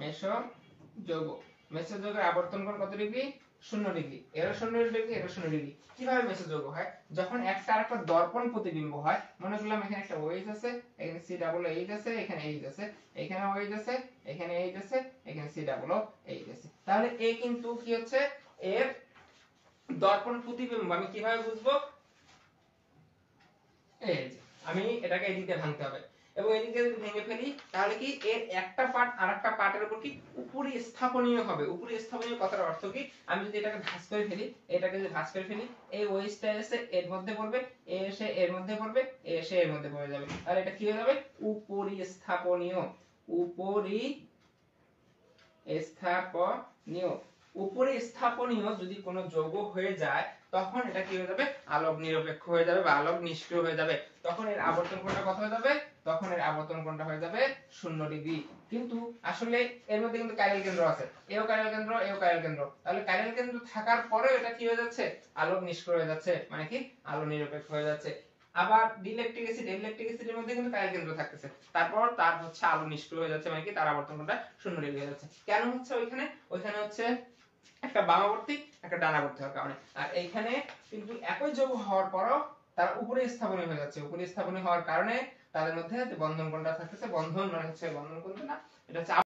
মেসো যৌগ। মেসো যৌগের আবর্তন কোণ কত ডিগ্রি? 0 ডিগ্রি। এরও 0 ডিগ্রি, এরও 0 ডিগ্রি। কিভাবে মেসো যৌগ হয়? যখন একটা আরেকটা দর্পণ প্রতিবিম্ব হয়, মনে করলাম এখানে একটা OH আছে, এখানে C ডাবল H আছে, এখানে H আছে, এখানে OH আছে, এখানে H আছে, এখানে C ডাবল H আছে। তাহলে এ কিন্তু কি হচ্ছে? এর দর্পণ প্রতিবিম্ব আমি কিভাবে বুঝবো? এই যে আমি এটাকে এদিকে ভাঙতে হবে, এবং এদিকে যদি ভেঙে ফেলি তাহলে কি এর একটা পার্ট আরেকটা পার্টের উপর কি উপরি স্থাপনীয় হবে। উপরি স্থাপনীয় কথার অর্থ কি? আমি যদি এটাকে ভাঁজ করে ফেলি, এটাকে যদি ভাঁজ করে ফেলি, এই ওয়েসটা এসে এর মধ্যে পড়বে, এ এসে এর মধ্যে পড়বে, এ এসে এর মধ্যে পড়ে যাবে। আর এটা কি হয়ে যাবে? উপরি স্থাপনীয়। উপরি স্থাপনীয়। উপরি স্থাপনীয় যদি কোনো যৌগ হয়ে যায় তখন এটা কি হয়ে যাবে? আলোক নিরপেক্ষ হয়ে যাবে বা আলোক নিষ্ক্রিয় হয়ে যাবে। তখন এর আবর্তন কোণটা কত হয়ে যাবে? তখন এর আবর্তন কোণটা হয়ে যাবে 0 ডিগ্রি। কিন্তু আসলে এর মধ্যে কিন্তু কাইরাল কেন্দ্র আছে, এও কাইরাল কেন্দ্র, এও কাইরাল কেন্দ্র। তাহলে কাইরাল কেন্দ্র থাকার পরেও এটা কি হয়ে যাচ্ছে? আলোক নিষ্ক্রিয় হয়ে যাচ্ছে, মানে কি আলো নিরপেক্ষ হয়ে যাচ্ছে। আবার ডিইলেকট্রিক অ্যাসিড, ইলেকট্রিক অ্যাসিডের মধ্যে কিন্তু কাইরাল কেন্দ্র থাকতেছে, তারপর তার হচ্ছে আলো নিষ্ক্রিয় হয়ে যাচ্ছে, মানে কি তার আবর্তন কোণটা 0 ডিগ্রি হয়ে যাচ্ছে। কেন হচ্ছে? ওইখানে হচ্ছে একটা বামাবর্তী একটা ডানাবর্তী হওয়ার কারণে। আর এইখানে কিন্তু একই যৌগ হওয়ার পরও তারা উপরে স্থাপনীয় হয়ে যাচ্ছে। উপরে স্থাপনীয় হওয়ার কারণে তাদের মধ্যে যে বন্ধন কোণটা থাকতেছে, বন্ধন মানে হচ্ছে বন্ধন কোণ না, এটা হচ্ছে